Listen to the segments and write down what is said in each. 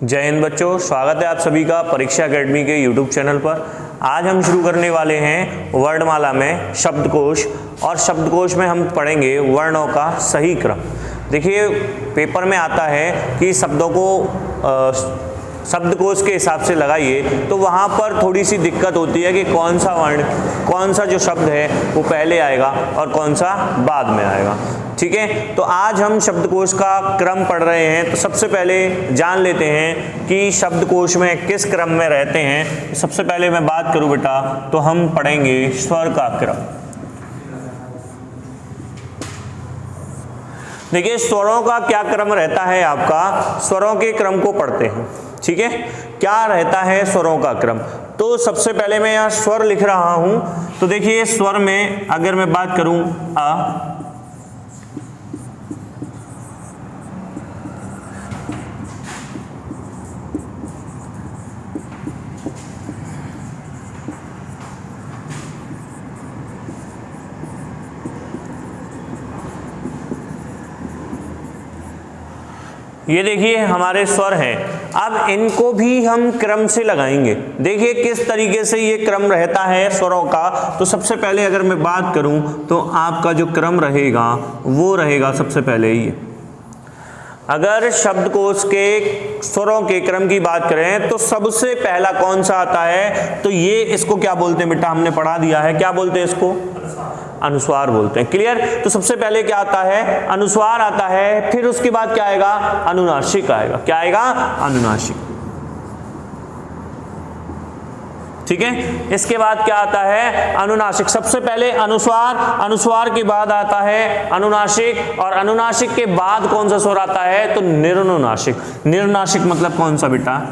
जय हिंद बच्चों, स्वागत है आप सभी का परीक्षा एकेडमी के यूट्यूब चैनल पर। आज हम शुरू करने वाले हैं वर्णमाला में शब्दकोश, और शब्दकोश में हम पढ़ेंगे वर्णों का सही क्रम। देखिए, पेपर में आता है कि शब्दों को शब्दकोश के हिसाब से लगाइए, तो वहाँ पर थोड़ी सी दिक्कत होती है कि कौन सा वर्ण, कौन सा जो शब्द है वो पहले आएगा और कौन सा बाद में आएगा। ठीक है, तो आज हम शब्दकोश का क्रम पढ़ रहे हैं। तो सबसे पहले जान लेते हैं कि शब्दकोश में किस क्रम में रहते हैं। सबसे पहले मैं बात करूं बेटा, तो हम पढ़ेंगे स्वर का क्रम। देखिए, स्वरों का क्या क्रम रहता है आपका, स्वरों के क्रम को पढ़ते हैं। ठीक है, क्या रहता है स्वरों का क्रम। तो सबसे पहले मैं यहाँ स्वर लिख रहा हूं। तो देखिए, स्वर में अगर मैं बात करूं आ, ये देखिए हमारे स्वर हैं। अब इनको भी हम क्रम से लगाएंगे। देखिए किस तरीके से ये क्रम रहता है स्वरों का। तो सबसे पहले अगर मैं बात करूं तो आपका जो क्रम रहेगा वो रहेगा सबसे पहले ये। अगर शब्दकोश के स्वरों के क्रम की बात करें तो सबसे पहला कौन सा आता है, तो ये इसको क्या बोलते हैं बेटा, हमने पढ़ा दिया है। क्या बोलते हैं इसको? अनुस्वार बोलते हैं। क्लियर। तो सबसे पहले क्या आता है? अनुस्वार आता है। फिर उसके बाद क्या आएगा? अनुनासिक आएगा। क्या आएगा? अनुनासिक। ठीक है, इसके बाद क्या आता है? अनुनासिक। सबसे पहले अनुस्वार, अनुस्वार के बाद आता है अनुनासिक, और अनुनासिक के बाद कौन सा स्वर आता है? तो निर्नुनासिक। निर्नासिक मतलब कौन सा बेटा?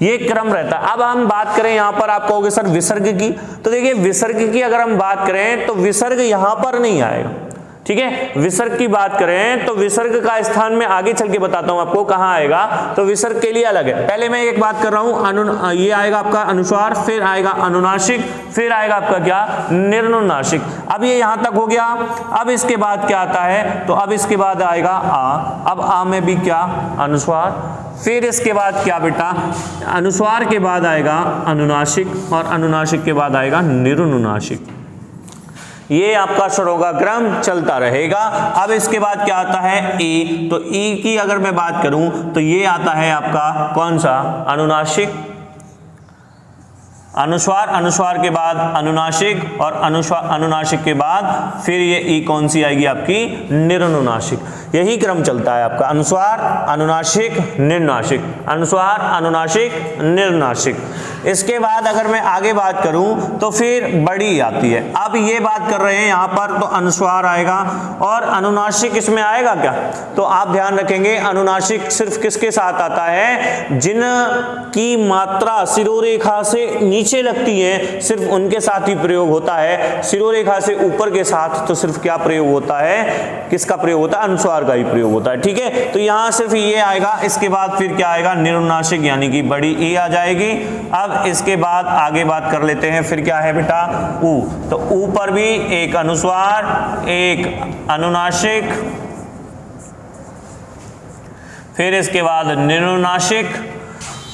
ये क्रम रहता है। अब हम बात करें यहां पर, आप कहोगे सर विसर्ग की। तो देखिए, विसर्ग की अगर हम बात करें तो विसर्ग यहां पर नहीं आएगा। ठीक है, विसर्ग की बात करें तो विसर्ग का स्थान में आगे चल के बताता हूं आपको कहां आएगा। तो विसर्ग के लिए अलग है। पहले मैं एक बात कर रहा हूं, ये आएगा आपका अनुस्वार, फिर आएगा अनुनासिक, फिर आएगा आपका क्या? निर्नुनासिक। अब ये यहां तक हो गया। अब इसके बाद क्या आता है? तो अब इसके बाद आएगा आ। अब आ में भी क्या? अनुस्वार। फिर इसके बाद क्या बेटा? अनुस्वार के बाद आएगा अनुनासिक, और अनुनासिक के बाद आएगा निर्नुनासिक। ये आपका स्वरों का क्रम चलता रहेगा। अब इसके बाद क्या आता है? ई। तो ई की अगर मैं बात करूं तो ये आता है आपका कौन सा? अनुनासिक, अनुस्वार, अनुस्वार के बाद अनुनासिक, और अनुनासिक के बाद फिर ये ई कौन सी आएगी आपकी? निर्नुनासिक। यही क्रम चलता है आपका, अनुस्वार, अनुनासिक, निर्नासिक, अनुस्वार, अनुनासिक, निर्नासिक। इसके बाद अगर मैं आगे बात करूं तो फिर बड़ी आती है। अब ये बात कर रहे हैं यहां पर, तो अनुस्वार आएगा और अनुनासिक इसमें आएगा क्या? तो आप ध्यान रखेंगे, अनुनासिक सिर्फ किसके साथ आता है? जिन की मात्रा शिरोरेखा से नीचे लगती है, सिर्फ उनके साथ ही प्रयोग होता है। शिरोरेखा से ऊपर के साथ तो सिर्फ क्या प्रयोग होता है? किसका प्रयोग होता है? अनुस्वार का ही प्रयोग होता है। ठीक है, तो यहां सिर्फ ये आएगा। इसके बाद फिर क्या आएगा? निर्नुनासिक, यानी कि बड़ी ई आ जाएगी। अब इसके बाद आगे बात कर लेते हैं, फिर क्या है बेटा? ऊ। तो ऊ पर भी एक अनुस्वार, एक अनुनासिक, फिर इसके बाद निर्नुनासिक,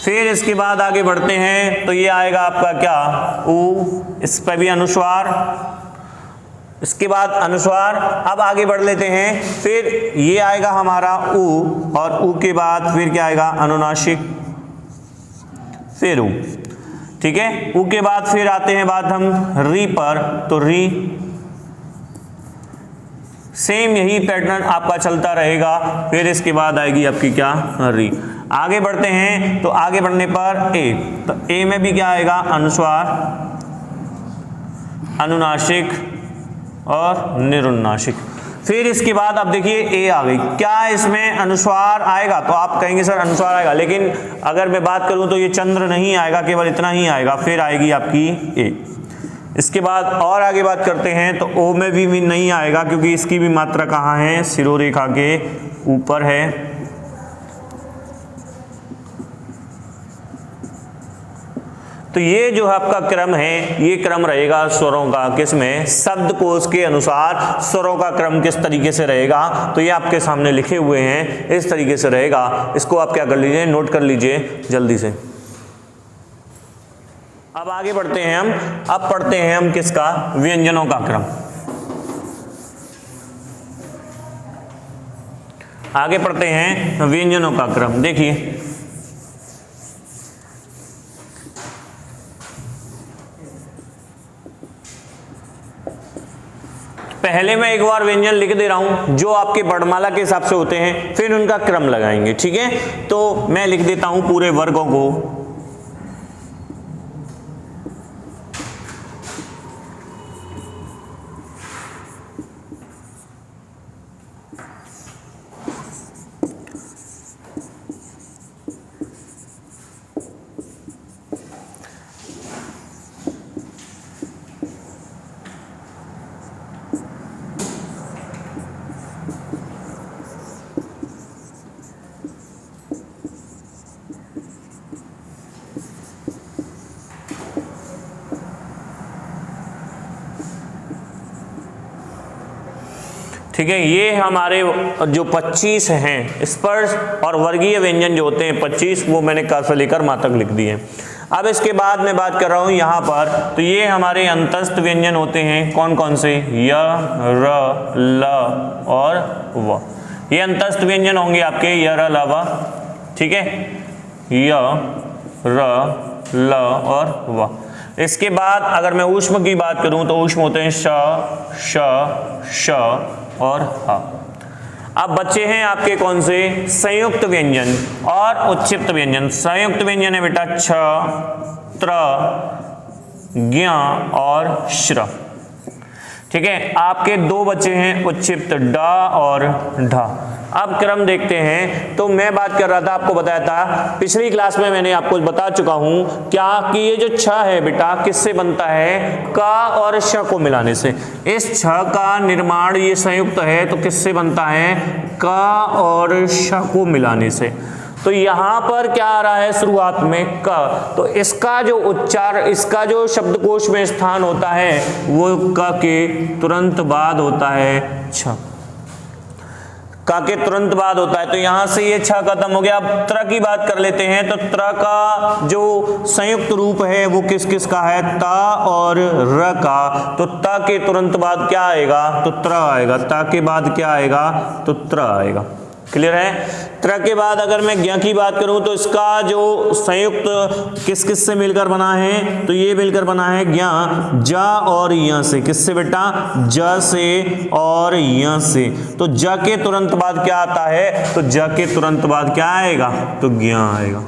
फिर इसके बाद आगे बढ़ते हैं तो ये आएगा आपका क्या? ऊ। इस पर भी अनुस्वार, इसके बाद अनुस्वार। अब आगे बढ़ लेते हैं, फिर ये आएगा हमारा ऊ, और ऊ के बाद फिर क्या आएगा? अनुनासिक, फिर ऊ। ठीक है, ऊ के बाद फिर आते हैं बात हम री पर। तो री, सेम यही पैटर्न आपका चलता रहेगा। फिर इसके बाद आएगी आपकी क्या? री। आगे बढ़ते हैं तो आगे बढ़ने पर ए। तो ए में भी क्या आएगा? अनुस्वार, अनुनासिक और निर्नुनासिक। फिर इसके बाद अब देखिए ए आ गई। क्या इसमें अनुस्वार आएगा? तो आप कहेंगे सर अनुस्वार आएगा, लेकिन अगर मैं बात करूं तो ये चंद्र नहीं आएगा, केवल इतना ही आएगा। फिर आएगी आपकी ए। इसके बाद और आगे बात करते हैं तो ओ में भी नहीं आएगा, क्योंकि इसकी भी मात्रा कहाँ है? शिरोरेखा के ऊपर है। तो तो ये जो आपका क्रम है, ये क्रम रहेगा स्वरों का, किसमें, शब्दकोश के अनुसार स्वरों का क्रम किस तरीके से रहेगा, तो ये आपके सामने लिखे हुए हैं, इस तरीके से रहेगा। इसको आप क्या कर लीजिए, नोट कर लीजिए जल्दी से। अब आगे बढ़ते हैं हम, अब पढ़ते हैं हम किसका, व्यंजनों का क्रम। आगे पढ़ते हैं व्यंजनों का क्रम। देखिए पहले मैं एक बार व्यंजन लिख दे रहा हूं जो आपके वर्णमाला के हिसाब से होते हैं, फिर उनका क्रम लगाएंगे, ठीक है। तो मैं लिख देता हूं पूरे वर्गों को। ठीक है, ये हमारे जो 25 हैं स्पर्श और वर्गीय व्यंजन जो होते हैं 25, वो मैंने क से लेकर माँ तक लिख दिए। अब इसके बाद मैं बात कर रहा हूँ यहाँ पर, तो ये हमारे अंतस्थ व्यंजन होते हैं, कौन कौन से, य, र, ल और व। ये अंतस्थ व्यंजन होंगे आपके य, र, ल, व, ठीक है, य, र, ल और व। इसके बाद अगर मैं ऊष्म की बात करूँ तो ऊष्म होते हैं श, श, श और ह। अब बच्चे हैं आपके कौन से, संयुक्त व्यंजन और उच्छिष्ट व्यंजन। संयुक्त व्यंजन है बेटा छ, त्र, ज्ञ और श्र, ठीक है। आपके दो बच्चे हैं उच्छिष्ट ड और ढ। अब क्रम देखते हैं, तो मैं बात कर रहा था, आपको बताया था पिछली क्लास में, मैंने आपको बता चुका हूं क्या कि ये जो छ है बेटा किससे बनता है, क और श को मिलाने से। इस छ का निर्माण ये संयुक्त है तो किससे बनता है, क और श को मिलाने से। तो यहाँ पर क्या आ रहा है शुरुआत में क, तो इसका जो उच्चार, इसका जो शब्दकोश में स्थान होता है वो क के तुरंत बाद होता है छ, क के तुरंत बाद होता है। तो यहां से ये छ खत्म हो गया। अब त्र की बात कर लेते हैं, तो त्र का जो संयुक्त रूप है वो किस किस का है, त और र का। तो त के तुरंत बाद क्या आएगा, तो त्र आएगा, त के बाद क्या आएगा, तो त्र आएगा। क्लियर है। त्र के बाद अगर मैं ज्ञ की बात करूं तो इसका जो संयुक्त किस किस से मिलकर बना है, तो ये मिलकर बना है ज्ञ, ज और य से। किससे बेटा, ज से और य से। तो ज के तुरंत बाद क्या आता है, तो ज के तुरंत बाद क्या आएगा, तो ज्ञ आएगा।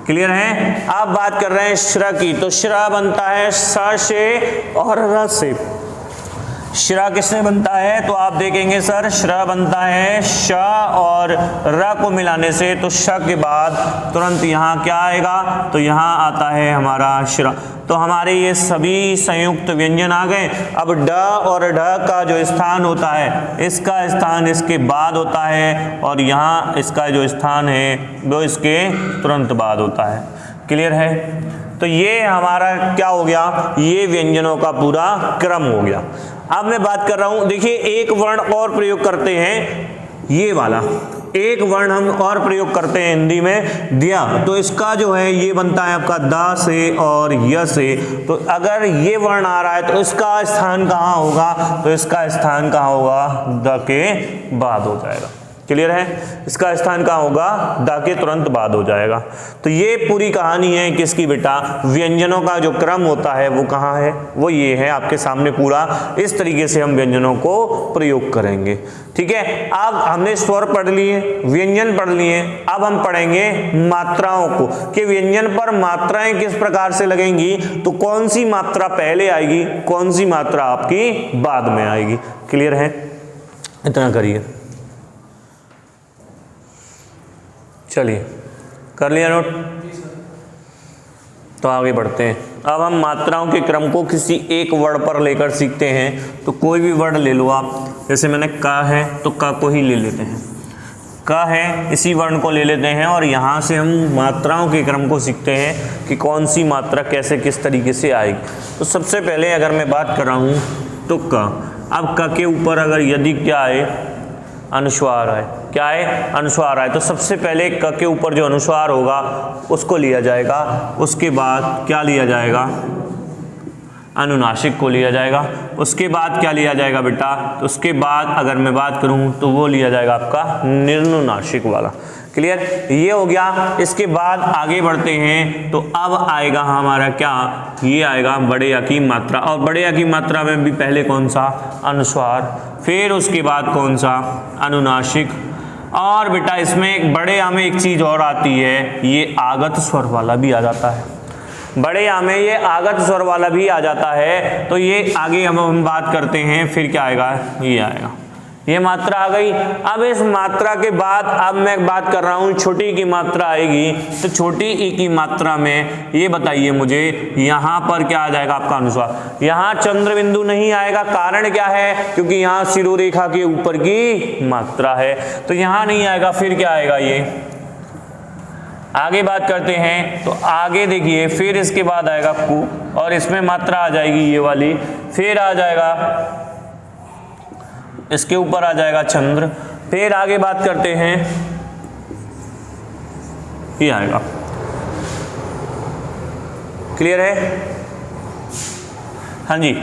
क्लियर है। अब बात कर रहे हैं श्र की, तो श्र बनता है स से और र से। श्र किससे बनता है, तो आप देखेंगे सर श्र बनता है श और र को मिलाने से। तो श के बाद तुरंत यहाँ क्या आएगा, तो यहाँ आता है हमारा श्र। तो हमारे ये सभी संयुक्त व्यंजन आ गए। अब ड और ढ का जो स्थान होता है, इसका स्थान इसके बाद होता है और यहाँ इसका जो स्थान है वो इसके तुरंत बाद होता है। क्लियर है। तो ये हमारा क्या हो गया, ये व्यंजनों का पूरा क्रम हो गया। अब मैं बात कर रहा हूं, देखिए एक वर्ण और प्रयोग करते हैं, ये वाला एक वर्ण हम और प्रयोग करते हैं हिंदी में, दिया। तो इसका जो है ये बनता है आपका द से और य से। तो अगर ये वर्ण आ रहा है तो इसका स्थान कहाँ होगा, तो इसका स्थान कहाँ होगा, द के बाद हो जाएगा। क्लियर है। इसका स्थान कहाँ होगा, द के तुरंत बाद हो जाएगा। तो ये पूरी कहानी है किसकी बेटा, व्यंजनों का जो क्रम होता है वो कहाँ है, वो ये है आपके सामने पूरा। इस तरीके से हम व्यंजनों को प्रयोग करेंगे। ठीक है। अब हमने स्वर पढ़ लिए, व्यंजन पढ़ लिए, अब हम पढ़ेंगे मात्राओं को कि व्यंजन पर मात्राएं किस प्रकार से लगेंगी। तो कौन सी मात्रा पहले आएगी, कौन सी मात्रा आपकी बाद में आएगी। क्लियर है। इतना करिए, चलिए कर लिया नोट। तो आगे बढ़ते हैं। अब हम मात्राओं के क्रम को किसी एक वर्ड पर लेकर सीखते हैं। तो कोई भी वर्ड ले लो आप, जैसे मैंने का है तो का को ही ले लेते हैं। क है, इसी वर्ण को ले लेते हैं और यहाँ से हम मात्राओं के क्रम को सीखते हैं कि कौन सी मात्रा कैसे किस तरीके से आएगी। तो सबसे पहले अगर मैं बात कर रहा हूँ तो क। अब क के ऊपर अगर यदि क्या है, अनुस्वार है, क्या है, अनुस्वार है, तो सबसे पहले क के ऊपर जो अनुस्वार होगा उसको लिया जाएगा, उसके बाद क्या लिया जाएगा, अनुनासिक को लिया जाएगा। उसके बाद क्या लिया जाएगा बेटा, तो उसके बाद अगर मैं बात करूं तो वो लिया जाएगा आपका निर्नुनासिक वाला। क्लियर, ये हो गया। इसके बाद आगे बढ़ते हैं तो अब आएगा हमारा क्या, ये आएगा बड़े या की मात्रा, और बड़े या की मात्रा में भी पहले कौन सा, अनुस्वार, फिर उसके बाद कौन सा, अनुनासिक। और बेटा इसमें एक बड़े या में एक चीज़ और आती है, ये आगत स्वर वाला भी आ जाता है। बड़े या में ये आगत स्वर वाला भी आ जाता है। तो ये आगे हम बात करते हैं, फिर क्या आएगा, ये आएगा, ये मात्रा आ गई। अब इस मात्रा के बाद अब मैं बात कर रहा हूँ छोटी की मात्रा आएगी। तो छोटी ई की मात्रा में ये बताइए मुझे, यहाँ पर क्या आ जाएगा आपका अनुस्वार। यहाँ चंद्र बिंदु नहीं आएगा, कारण क्या है, क्योंकि यहाँ शिरोरेखा के ऊपर की मात्रा है, तो यहाँ नहीं आएगा। फिर क्या आएगा, ये आगे बात करते हैं। तो आगे देखिए, फिर इसके बाद आएगा कु, और इसमें मात्रा आ जाएगी ये वाली, फिर आ जाएगा इसके ऊपर आ जाएगा चंद्र। फिर आगे बात करते हैं, ये आएगा। क्लियर है, हाँ जी।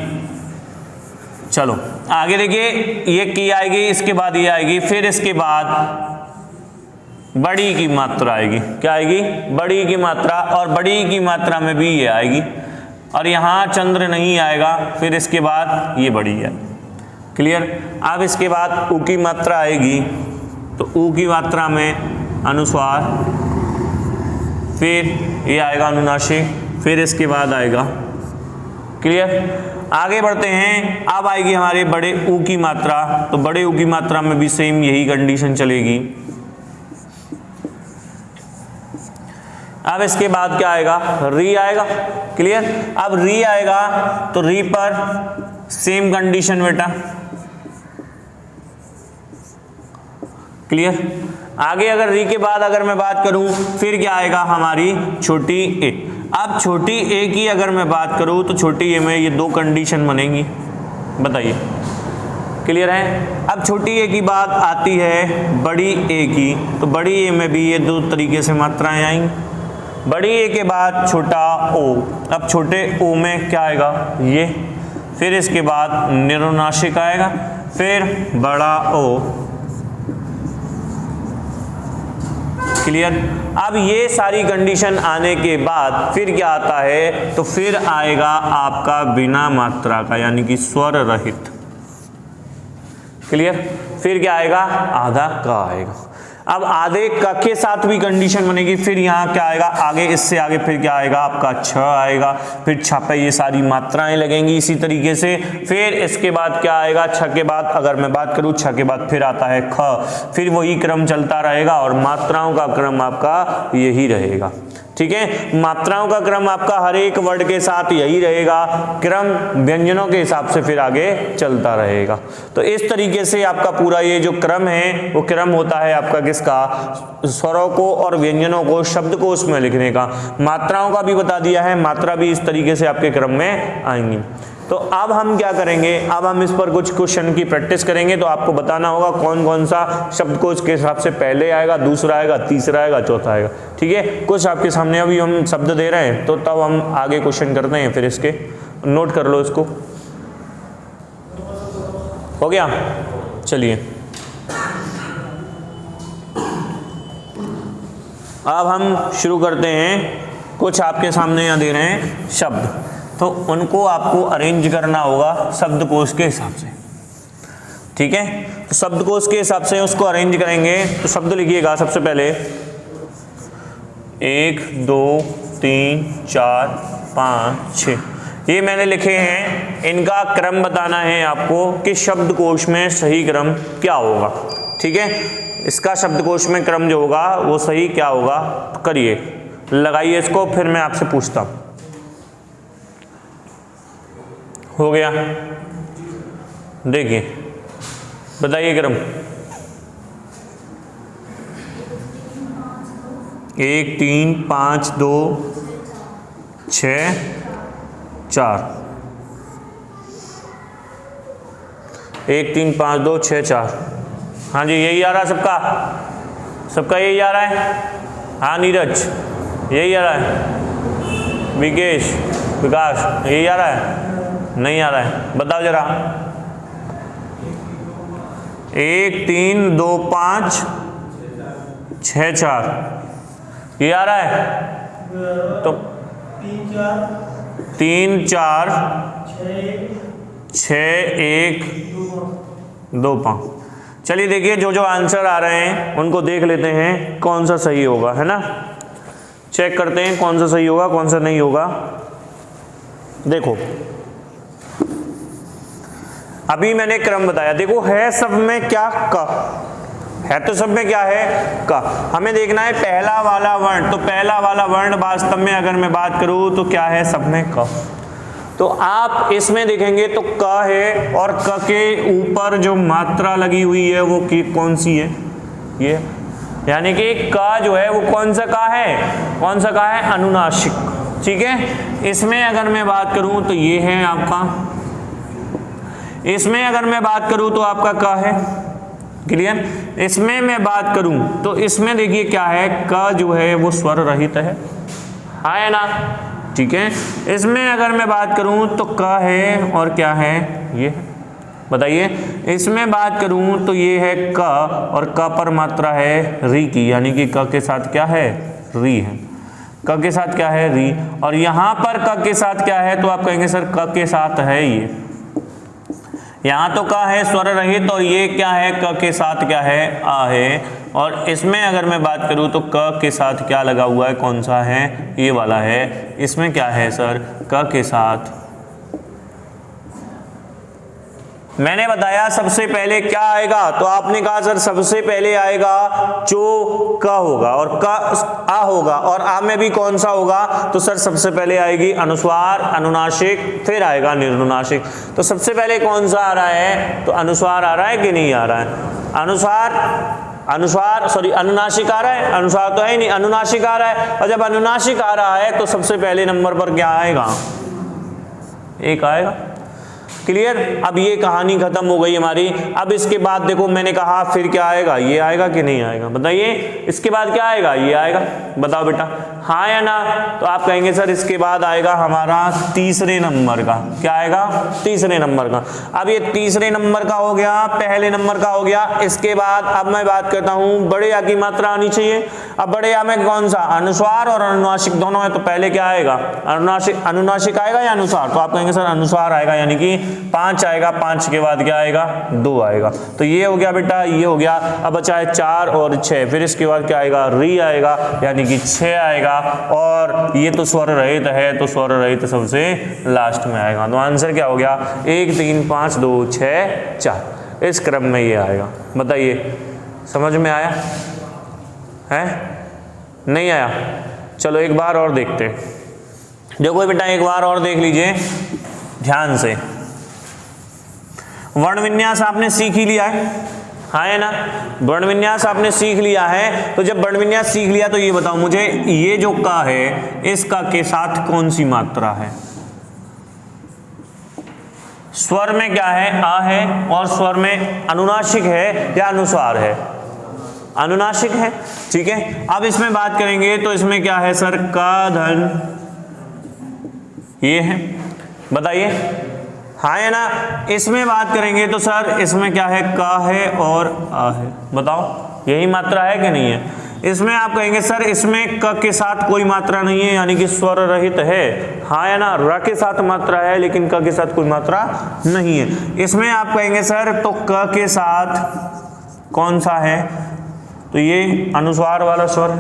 चलो आगे देखिए, ये की आएगी, इसके बाद ये आएगी, फिर इसके बाद बड़ी की मात्रा आएगी। क्या आएगी, बड़ी की मात्रा, और बड़ी की मात्रा में भी ये आएगी, और यहाँ चंद्र नहीं आएगा। फिर इसके बाद ये बड़ी है। क्लियर। अब इसके बाद ऊ की मात्रा आएगी, तो ऊ की मात्रा में अनुस्वार, फिर ये आएगा अनुनासिक, फिर इसके बाद आएगा। क्लियर। आगे बढ़ते हैं, अब आएगी हमारे बड़े ऊ की मात्रा। तो बड़े ऊ की मात्रा में भी सेम यही कंडीशन चलेगी। अब इसके बाद क्या आएगा, री आएगा। क्लियर। अब री आएगा तो री पर सेम कंडीशन बेटा। क्लियर। आगे अगर री के बाद अगर मैं बात करूं, फिर क्या आएगा हमारी छोटी ए। अब छोटी ए की अगर मैं बात करूं तो छोटी ए में ये दो कंडीशन बनेंगी, बताइए। क्लियर है। अब छोटी ए की बात आती है बड़ी ए की, तो बड़ी ए में भी ये दो तरीके से मात्राएं आएंगी। बड़ी ए के बाद छोटा ओ। अब छोटे ओ में क्या आएगा, ये, फिर इसके बाद निरुनासिक आएगा, फिर बड़ा ओ। क्लियर। अब ये सारी कंडीशन आने के बाद फिर क्या आता है, तो फिर आएगा आपका बिना मात्रा का, यानी कि स्वर रहित। क्लियर। फिर क्या आएगा, आधा का आएगा। अब आधे क के साथ भी कंडीशन बनेगी। फिर यहाँ क्या आएगा, आगे इससे आगे फिर क्या आएगा आपका छ आएगा, फिर छ पे ये सारी मात्राएं लगेंगी इसी तरीके से। फिर इसके बाद क्या आएगा, छ के बाद अगर मैं बात करूँ, छ के बाद फिर आता है ख, फिर वही क्रम चलता रहेगा और मात्राओं का क्रम आपका यही रहेगा। ठीक है। मात्राओं का क्रम आपका हर एक वर्ड के साथ यही रहेगा, क्रम व्यंजनों के हिसाब से फिर आगे चलता रहेगा। तो इस तरीके से आपका पूरा ये जो क्रम है वो क्रम होता है आपका किसका, स्वरों को और व्यंजनों को शब्दकोश में लिखने का। मात्राओं का भी बता दिया है, मात्रा भी इस तरीके से आपके क्रम में आएंगी। तो अब हम क्या करेंगे, अब हम इस पर कुछ क्वेश्चन की प्रैक्टिस करेंगे। तो आपको बताना होगा कौन कौन सा शब्दकोश के हिसाब से पहले आएगा, दूसरा आएगा, तीसरा आएगा, चौथा आएगा। ठीक है। कुछ आपके सामने अभी हम शब्द दे रहे हैं, तो तब हम आगे क्वेश्चन करते हैं। फिर इसके नोट कर लो, इसको हो गया। चलिए अब हम शुरू करते हैं। कुछ आपके सामने यहाँ दे रहे हैं शब्द, तो उनको आपको अरेंज करना होगा शब्दकोश के हिसाब से। ठीक है। तो शब्दकोश के हिसाब से उसको अरेंज करेंगे। तो शब्द लिखिएगा सबसे पहले 1 2 3 4 5 6, ये मैंने लिखे हैं। इनका क्रम बताना है आपको कि शब्दकोश में सही क्रम क्या होगा। ठीक है। इसका शब्दकोश में क्रम जो होगा वो सही क्या होगा, तो करिए, लगाइए इसको, फिर मैं आपसे पूछता हूँ। हो गया। देखिए बताइए क्रम। 1 3 5 2 6 4, 1 3 5 2 6 4। हाँ जी, यही आ रहा है सबका यही आ रहा है। हाँ नीरज, यही आ रहा है। विकास यही आ रहा है, नहीं आ रहा है, बताओ जरा। 1 3 2 5 6 4 ये आ रहा है। तो 3 4 6 1 2 5। चलिए देखिए, जो जो आंसर आ रहे हैं उनको देख लेते हैं कौन सा सही होगा, है ना। चेक करते हैं कौन सा सही होगा कौन सा नहीं होगा। देखो अभी मैंने क्रम बताया, देखो है सब में क्या क है, तो सब में क्या है क। हमें देखना है पहला वाला वर्ण, तो पहला वाला वर्ण वास्तव में अगर मैं बात करूं तो क्या है, सब में क। तो आप इसमें देखेंगे तो क है और क के ऊपर जो मात्रा लगी हुई है वो कौन सी है, ये। यानी कि क जो है वो कौन सा क है, अनुनासिक। ठीक है, इसमें अगर मैं बात करूं तो ये है आपका, इसमें अगर मैं बात करूं तो आपका क है। क्लियर। इसमें मैं बात करूं तो इसमें देखिए क्या है, क जो है वो स्वर रहित है, है ना। ठीक है, इसमें अगर मैं बात करूं तो क है और क्या है, ये। बताइए, इसमें बात करूं तो ये है क और क पर मात्रा है री की, यानी कि क के साथ क्या है, री है। क के साथ क्या है, री। और यहां पर क के साथ क्या है, तो आप कहेंगे सर क के साथ है ये। यहाँ तो क है स्वर रहित और ये क्या है, क के साथ क्या है, आ है। और इसमें अगर मैं बात करूँ तो क के साथ क्या लगा हुआ है, कौन सा है, ये वाला है। इसमें क्या है सर, क के साथ मैंने बताया सबसे पहले क्या आएगा, तो आपने कहा सर सबसे पहले आएगा जो क होगा और क आ होगा, और आ में भी कौन सा होगा, तो सर सबसे पहले आएगी अनुस्वार, अनुनासिक, फिर आएगा निर्नुनासिक। तो सबसे पहले कौन सा आ रहा है, तो अनुस्वार आ रहा है कि नहीं आ रहा है, अनुनासिक आ रहा है, अनुस्वार तो है ही नहीं, अनुनासिक आ रहा है। और जब अनुनासिक आ रहा है तो सबसे पहले नंबर पर क्या आएगा, एक आएगा। क्लियर। अब ये कहानी खत्म हो गई हमारी। अब इसके बाद देखो मैंने कहा फिर क्या आएगा, ये आएगा कि नहीं आएगा, बताइए। इसके बाद क्या आएगा, ये आएगा, बताओ बेटा, हाँ या ना। तो आप कहेंगे सर इसके बाद आएगा हमारा तीसरे नंबर का, क्या आएगा, तीसरे नंबर का। अब ये तीसरे नंबर का हो गया, पहले नंबर का हो गया। इसके बाद अब मैं बात करता हूँ बड़े आ की मात्रा आनी चाहिए। अब बड़े आ में कौन सा, अनुस्वार और अनुनासिक दोनों है। तो पहले क्या आएगा, अनुनासिक आएगा या अनुस्वार, तो आप कहेंगे सर अनुस्वार आएगा, यानी कि 5 आएगा। 5 के बाद क्या आएगा, 2 आएगा। तो ये हो गया बेटा, ये हो गया। अब बचा है 4 और 6, फिर इसके बाद क्या आएगा, री आएगा, यानी कि 6 आएगा। और ये तो स्वर रहित है, तो स्वर रहित सबसे लास्ट में आएगा। तो आंसर क्या हो गया, 1 3 5 2 6 4, इस क्रम में ये आएगा। बताइए समझ में आया है, नहीं आया। चलो एक बार और देखते हैं। देखो बेटा एक बार और देख लीजिए ध्यान से। वर्ण विन्यास आपने सीख ही लिया है ना, वर्ण विन्यास आपने सीख लिया है। तो जब वर्ण विन्यास सीख लिया तो ये बताओ मुझे, ये जो का है इस का के साथ कौन सी मात्रा है। स्वर में क्या है, आ है, और स्वर में अनुनासिक है या अनुस्वार है, अनुनासिक है। ठीक है, अब इसमें बात करेंगे तो इसमें क्या है सर, का धन ये है, बताइए हाँ है ना। इसमें बात करेंगे तो सर इसमें क्या है, का है और आ है, बताओ यही मात्रा है कि नहीं है। इसमें आप कहेंगे सर इसमें क के साथ कोई मात्रा नहीं है, यानी कि स्वर रहित है, हाँ है ना। र के साथ मात्रा है लेकिन क के साथ कोई मात्रा नहीं है। इसमें आप कहेंगे सर तो क के साथ कौन सा है, तो ये अनुस्वार वाला स्वर है,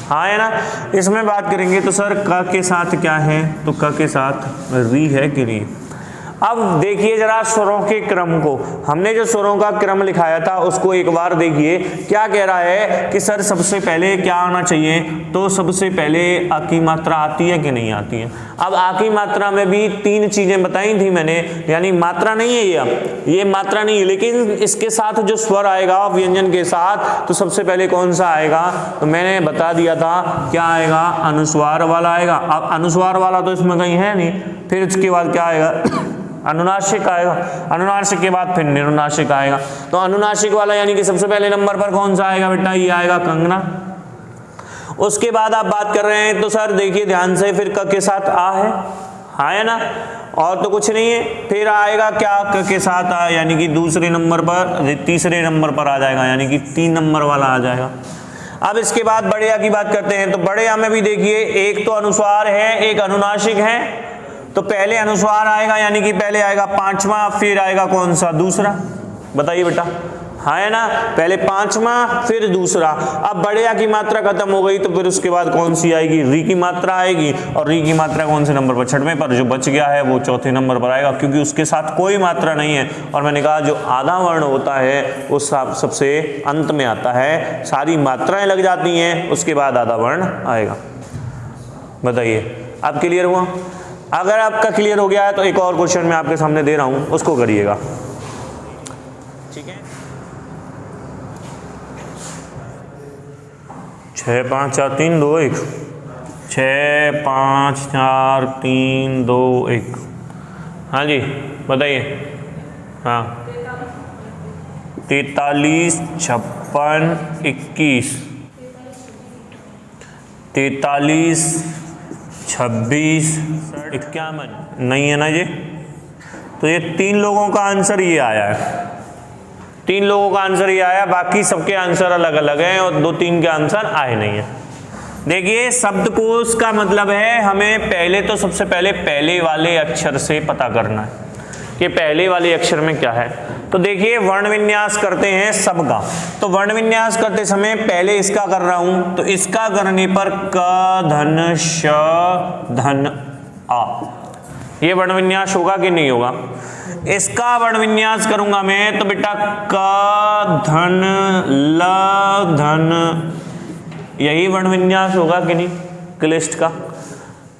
हाँ है ना। इसमें बात करेंगे तो सर क के साथ क्या है, तो क के साथ री है कि नहीं। अब देखिए जरा स्वरों के क्रम को, हमने जो स्वरों का क्रम लिखाया था उसको एक बार देखिए। क्या कह रहा है कि सर सबसे पहले क्या आना चाहिए, तो सबसे पहले आ की मात्रा आती है कि नहीं आती है। अब आ की मात्रा में भी 3 चीजें बताई थी मैंने, यानी मात्रा नहीं है ये मात्रा नहीं है, लेकिन इसके साथ जो स्वर आएगा व्यंजन के साथ, तो सबसे पहले कौन सा आएगा, तो मैंने बता दिया था क्या आएगा, अनुस्वार वाला आएगा। अब अनुस्वार वाला तो इसमें कहीं है नहीं, फिर उसके बाद क्या आएगा, अनुनासिक आएगा, अनुनासिक के बाद फिर निरुनासिक आएगा। तो अनुनासिक वाला यानी कि सबसे पहले नंबर पर कौन सा आएगा बेटा, ये आएगा कंगना। उसके बाद आप बात कर रहे हैं तो सर देखिए ध्यान से, फिर क के साथ आ है ना, और तो कुछ नहीं है। फिर आएगा क्या, क के साथ आ, यानी कि दूसरे नंबर पर, तीसरे नंबर पर आ जाएगा, यानी कि 3 नंबर वाला आ जाएगा। अब इसके बाद बड़े आ की बात करते हैं, तो बड़े आ में भी देखिए एक तो अनुस्वार है, एक अनुनासिक है। तो पहले अनुस्वार आएगा, यानी कि पहले आएगा 5वां, फिर आएगा कौन सा, दूसरा। बताइए बेटा, है ना, पहले 5वां फिर दूसरा। अब बड़े आ की मात्रा खत्म हो गई, तो फिर उसके बाद कौन सी आएगी, री की मात्रा आएगी। और री की मात्रा कौन से नंबर पर, 6वें पर। जो बच गया है वो 4थे नंबर पर आएगा, क्योंकि उसके साथ कोई मात्रा नहीं है। और मैंने कहा जो आधा वर्ण होता है वो सबसे अंत में आता है, सारी मात्राएं लग जाती हैं, उसके बाद आधा वर्ण आएगा। बताइए, अब क्लियर हुआ? अगर आपका क्लियर हो गया है तो एक और क्वेश्चन मैं आपके सामने दे रहा हूं, उसको करिएगा, ठीक है। 6 5 4 3 2 1, 6 5 4 3 2 1। हाँ जी बताइए। हाँ, 43 56 21, 43 26 51 नहीं है ना जी। तो ये 3 लोगों का आंसर ये आया है, 3 लोगों का आंसर ये आया, बाकी सबके आंसर अलग अलग हैं और 2-3 के आंसर आए नहीं है। देखिए शब्दकोश का मतलब है हमें पहले तो सबसे पहले वाले अक्षर से पता करना है कि पहले वाले अक्षर में क्या है। तो देखिए वर्ण विन्यास करते हैं सबका, तो वर्ण विन्यास करते समय पहले इसका कर रहा हूं, तो इसका करने पर क धन श धन आ, ये वर्ण विन्यास होगा कि नहीं होगा। इसका वर्ण विन्यास करूंगा मैं, तो बेटा क धन ल धन, यही वर्ण विन्यास होगा कि नहीं, क्लिष्ट का,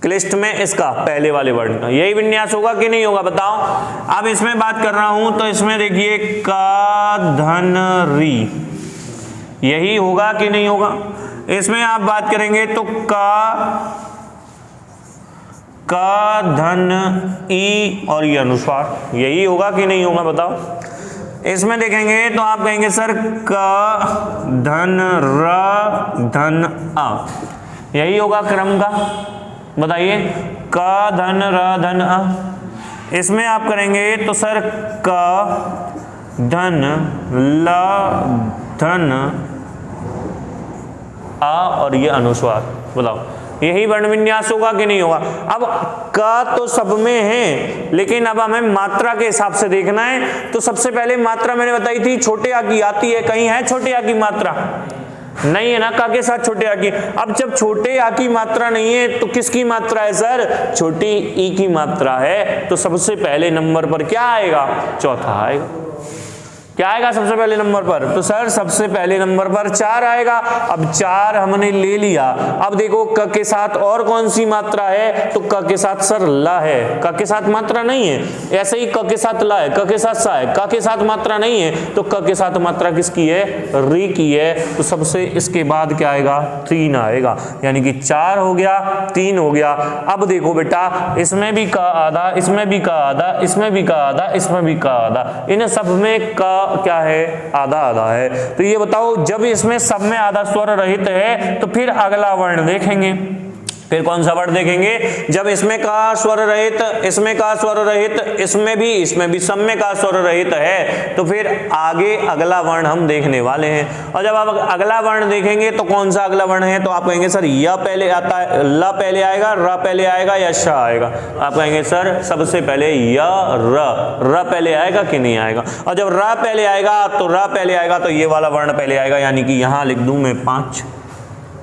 क्लिष्ट में इसका पहले वाले वर्ण का यही विन्यास होगा कि नहीं होगा, बताओ। अब इसमें बात कर रहा हूं, तो इसमें देखिए का धन री, यही होगा कि नहीं होगा। इसमें आप बात करेंगे तो का धन ई और ये अनुस्वार, यही होगा कि नहीं होगा, बताओ। इसमें देखेंगे तो आप कहेंगे सर का धन र धन आ, यही होगा क्रम का, बताइए का धन र धन आ। इसमें आप करेंगे तो सर का धन ल धन आ और ये अनुस्वार, बताओ यही वर्ण विन्यास होगा कि नहीं होगा। अब का तो सब में है, लेकिन अब हमें मात्रा के हिसाब से देखना है। तो सबसे पहले मात्रा मैंने बताई थी छोटे आ की आती है, कहीं है छोटे आ की मात्रा, नहीं है ना, का के साथ छोटे आ की। अब जब छोटे आ की मात्रा नहीं है तो किसकी मात्रा है सर, छोटी ई की मात्रा है। तो सबसे पहले नंबर पर क्या आएगा, चौथा आएगा। क्या आएगा सबसे पहले नंबर पर, तो सर सबसे पहले नंबर पर 4 आएगा। अब 4 हमने ले लिया। अब देखो क के साथ और कौन सी मात्रा है, तो क के साथ सर ला है, क के साथ मात्रा नहीं है। ऐसे ही क के साथ ला है, क के साथ सा है, क के साथ मात्रा नहीं है, तो क के साथ मात्रा किसकी है, री की है। तो सबसे इसके बाद क्या आएगा, 3 आएगा, यानी कि 4 हो गया, 3 हो गया। अब देखो बेटा इसमें भी का आधा, इसमें भी का आधा, इसमें भी का आधा, इसमें भी का आधा, इन सब में का क्या है, आधा आधा है। तो ये बताओ जब इसमें सब में आधा स्वर रहित है तो फिर अगला वर्ण देखेंगे, फिर कौन सा वर्ण देखेंगे, जब इसमें का स्वर रहित, इसमें का स्वर रहित, इसमें भी सब में का स्वर रहित है, तो फिर आगे अगला वर्ण हम देखने वाले हैं। और जब आप अगला वर्ण देखेंगे तो कौन सा अगला वर्ण है, तो आप कहेंगे सर य पहले आता है, ल पहले आएगा, र पहले आएगा या श आएगा। आप कहेंगे सर सबसे पहले य र पहले आएगा कि नहीं आएगा। और जब र पहले आएगा तो र पहले आएगा, तो ये वाला वर्ण पहले आएगा, यानी कि यहां लिख दूं मैं 5,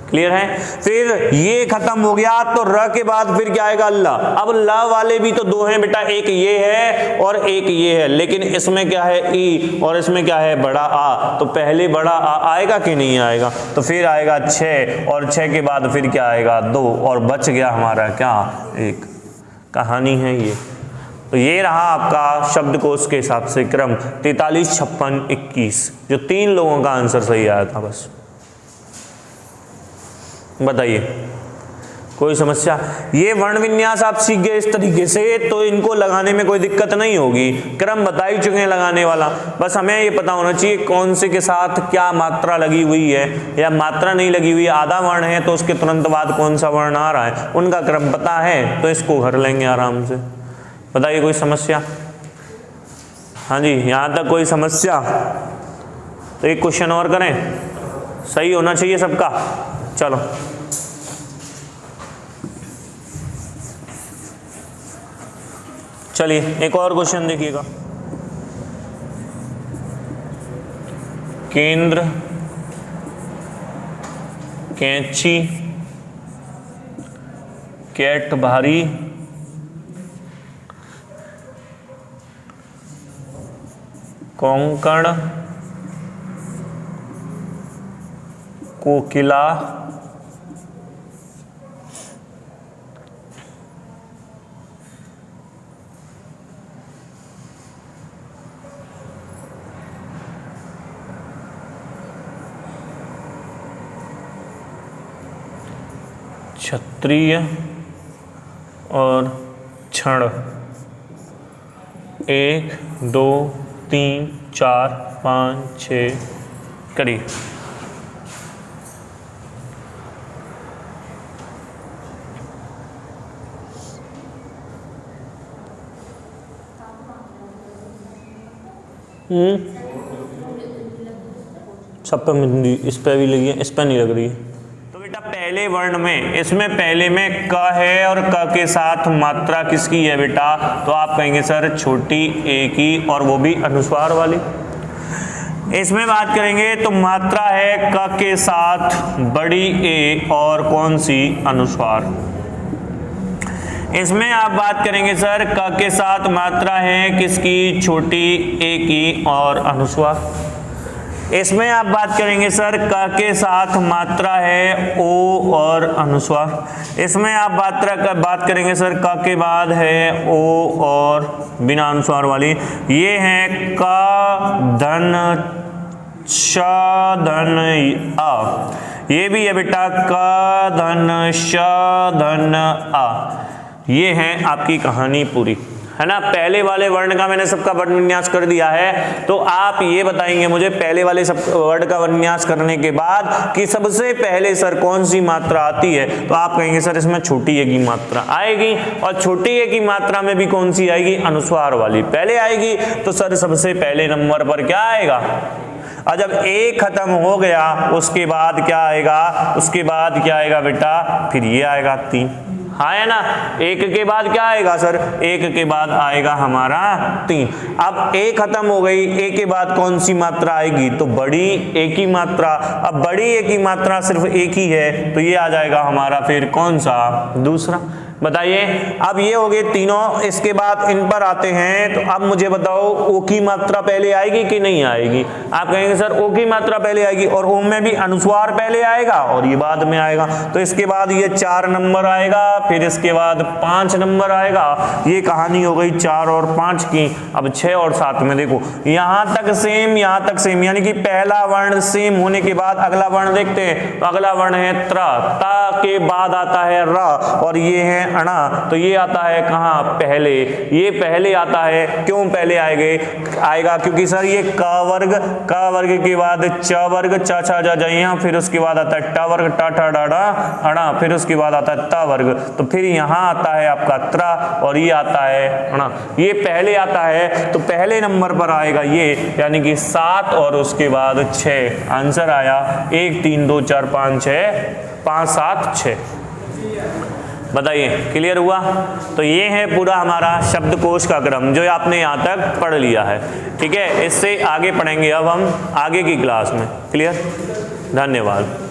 क्लियर है। फिर ये खत्म हो गया तो र के बाद फिर क्या आएगा ल। अब ल वाले भी तो दो हैं बेटा, एक ये है और एक ये है, लेकिन इसमें क्या है ई और इसमें क्या है बड़ा आ, तो पहले बड़ा आ आएगा कि नहीं आएगा, तो फिर आएगा 6 और 6 के बाद फिर क्या आएगा 2 और बच गया हमारा क्या 1। कहानी है ये। तो ये रहा आपका शब्दकोश के हिसाब से क्रम 43, 56, 21, जो 3 लोगों का आंसर सही आया था। बस बताइए कोई समस्या। ये वर्ण विन्यास आप सीख गए इस तरीके से, तो इनको लगाने में कोई दिक्कत नहीं होगी। क्रम बता ही चुके हैं लगाने वाला, बस हमें ये पता होना चाहिए कौन से के साथ क्या मात्रा लगी हुई है या मात्रा नहीं लगी हुई है। आधा वर्ण है तो उसके तुरंत बाद कौन सा वर्ण आ रहा है, उनका क्रम पता है तो इसको कर लेंगे आराम से। बताइए कोई समस्या। हाँ जी, यहाँ तक कोई समस्या? तो एक क्वेश्चन और करें, सही होना चाहिए सबका। चलो चलिए एक और क्वेश्चन देखिएगा। केंद्र कैंची कैट भारी कोंकण कोकिला क्षत्रिय और क्षण 1 2 3 4 5 6 करिए। सब पे इस पे भी लगी है, इस पे नहीं लग रही है। तो बेटा पहले वर्ण में, इसमें पहले में क है और क के साथ मात्रा किसकी है बेटा, तो आप कहेंगे सर छोटी ए की, और वो भी अनुस्वार वाली। इसमें बात करेंगे तो मात्रा है क के साथ बड़ी ए और कौन सी, अनुस्वार। इसमें आप बात करेंगे सर क के साथ मात्रा है किसकी, छोटी ए की और अनुस्वार। इसमें आप बात करेंगे सर क के साथ मात्रा है ओ और अनुस्वार। इसमें आप बात करेंगे सर क के बाद है ओ और बिना अनुस्वार वाली। ये है क धन श धन अ, ये भी है बेटा क धन श धन अ। ये है आपकी कहानी पूरी, है ना। पहले वाले वर्ण का मैंने सबका वर्ण विन्यास कर दिया है। तो आप ये बताएंगे मुझे पहले वाले सब वर्ण का विन्यास करने के बाद कि सबसे पहले सर कौन सी मात्रा आती है, तो आप कहेंगे सर इसमें छोटी ए की मात्रा आएगी, और छोटी ए की मात्रा में भी कौन सी आएगी, अनुस्वार वाली पहले आएगी। तो सर सबसे पहले नंबर पर क्या आएगा, और जब एक खत्म हो गया उसके बाद क्या आएगा, उसके बाद क्या आएगा बेटा, फिर ये आएगा 3, हाँ है ना। एक के बाद क्या आएगा सर, एक के बाद आएगा हमारा 3। अब ए खत्म हो गई, ए के बाद कौन सी मात्रा आएगी, तो बड़ी ए की मात्रा। अब बड़ी ए की मात्रा सिर्फ एक ही है, तो ये आ जाएगा हमारा फिर कौन सा, दूसरा। बताइए अब ये हो गए तीनों। इसके बाद इन पर आते हैं, तो अब मुझे बताओ ओ की मात्रा पहले आएगी कि नहीं आएगी। आप कहेंगे सर ओ की मात्रा पहले आएगी, और ओ में भी अनुस्वार पहले आएगा और ये बाद में आएगा। तो इसके बाद ये 4 नंबर आएगा, फिर इसके बाद 5 नंबर आएगा। ये कहानी हो गई 4 और 5 की। अब 6 और 7 में देखो यहाँ तक सेम, यहाँ तक सेम, यानी कि पहला वर्ण सेम होने के बाद अगला वर्ण देखते हैं। तो अगला वर्ण है त्र, ता के बाद आता है र, और ये है अणा। तो ये आता है कहाँ, पहले। ये पहले आता है, क्यों पहले आएगा, क्योंकि सर ये क वर्ग के बाद च वर्ग, च छ ज ज, फिर उसके बाद आता है ट वर्ग, ट ठ ड ढ अणा, फिर उसके बाद आता है त वर्ग। तो फिर यहाँ आता है आपका त्र, और ये आता है अणा। ये पहले आता है, तो पहले नंबर पर आएगा ये, यानी कि 7 और उसके बाद 6। आंसर आया 1 3 2 4 5 6, 5 7 6। बताइए क्लियर हुआ। तो ये है पूरा हमारा शब्दकोश का क्रम जो आपने यहाँ तक पढ़ लिया है। ठीक है, इससे आगे पढ़ेंगे अब हम आगे की क्लास में। क्लियर, धन्यवाद।